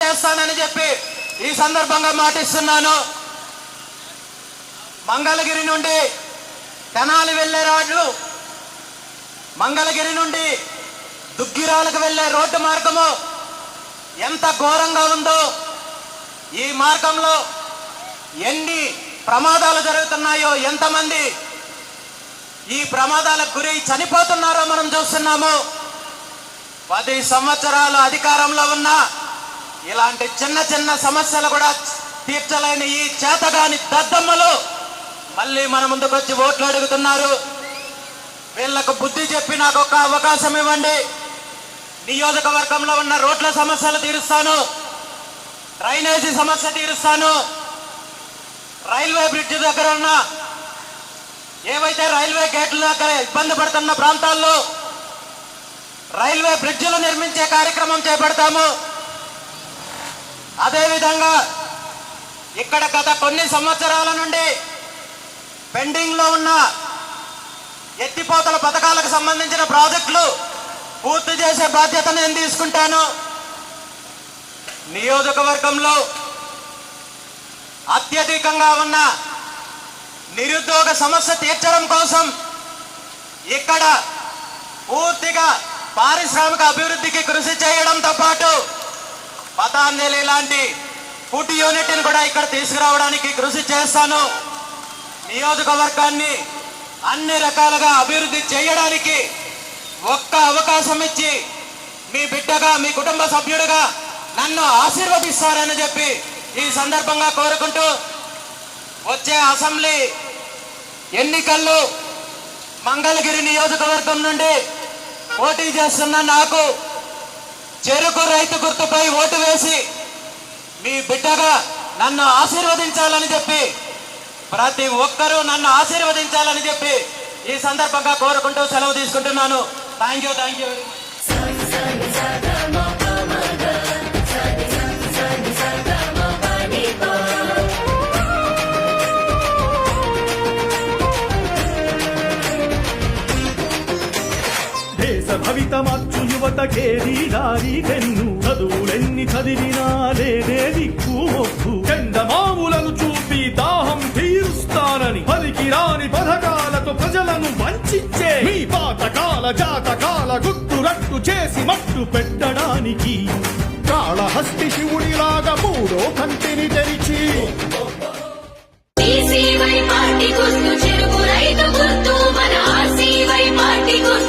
చేస్తానని చెప్పి ఈ సందర్భంగా మాటిస్తున్నాను. మంగళగిరి నుండి తెనాలి వెళ్లే రోడ్లు, మంగళగిరి నుండి దుగ్గిరాలకు వెళ్లే రోడ్డు మార్గము ఎంత ఘోరంగా ఉందో, ఈ మార్గంలో ఎన్ని ప్రమాదాలు జరుగుతున్నాయో, ఎంతమంది ఈ ప్రమాదాలకు గురి చనిపోతున్నారో మనం చూస్తున్నాము. 10 సంవత్సరాలు అధికారంలో ఉన్న ఇలాంటి చిన్న చిన్న సమస్యలు కూడా తీర్చలేని ఈ చేతగాని దద్దమ్మలు మళ్ళీ మన ముందుకు వచ్చి ఓట్లు అడుగుతున్నారు. వీళ్లకు బుద్ధి చెప్పి నాకు ఒక అవకాశం ఇవ్వండి. నియోజకవర్గంలో ఉన్న రోడ్ల సమస్యలు తీరుస్తాను, డ్రైనేజీ సమస్య తీరుస్తాను, రైల్వే బ్రిడ్జ్ దగ్గర ఉన్న ఏవైతే రైల్వే గేట్ల దగ్గర ఇబ్బంది పడుతున్న ప్రాంతాల్లో రైల్వే బ్రిడ్జిలు నిర్మించే కార్యక్రమం చేపడతాము. అదేవిధంగా ఇక్కడ గత కొన్ని సంవత్సరాల నుండి పెండింగ్ లో ఉన్న ఎత్తిపోతల పథకాలకు సంబంధించిన ప్రాజెక్టులు పూర్తి చేసే బాధ్యత నేను తీసుకుంటాను. నియోజకవర్గంలో అత్యధికంగా ఉన్న నిరుద్యోగ సమస్య తీర్చడం కోసం ఇక్కడ పూర్తిగా పారిశ్రామిక అభివృద్ధికి కృషి చేయడంతో పాటు పతాంజలి లాంటి ఫుడ్ యూనిట్ ని కూడా ఇక్కడ తీసుకురావడానికి కృషి చేస్తాను. నియోజకవర్గాన్ని అన్ని రకాలుగా అభివృద్ధి చేయడానికి ఒక్క అవకాశం ఇచ్చి మీ బిడ్డగా, మీ కుటుంబ సభ్యుడిగా నన్ను ఆశీర్వదిస్తారని చెప్పి ఈ సందర్భంగా కోరుకుంటూ, వచ్చే అసెంబ్లీ ఎన్నికల్లో మంగళగిరి నియోజకవర్గం నుండి పోటీ చేస్తున్న నాకు చెరుకు రైతు గుర్తుపై ఓటు వేసి మీ బిడ్డగా నన్ను ఆశీర్వదించాలని చెప్పి, ప్రతి ఒక్కరూ నన్ను ఆశీర్వదించాలని చెప్పి ఈ సందర్భంగా కోరుకుంటూ సెలవు తీసుకుంటున్నాను. Thank you very much. భవితమచ్చు యువతకేది దారి తెన్ను, చదువులెన్ని చదివినా లేదే దిక్కు మొక్కు, చందమాములను చూపి దాహం తీరుస్తానని పలికిరాని పథకాలతో ప్రజలను వంచించే మీ పాతకాల జాతకాల గుట్టురట్టు చేసి మట్టు పెట్టడానికి కాళహస్తి శివుడిలాగా మూడో కంటిని తెరిచి పార్టీ గుర్తు చెరుకు రైతు గుర్తు మన ఆర్సీవై పార్టీ గుర్తు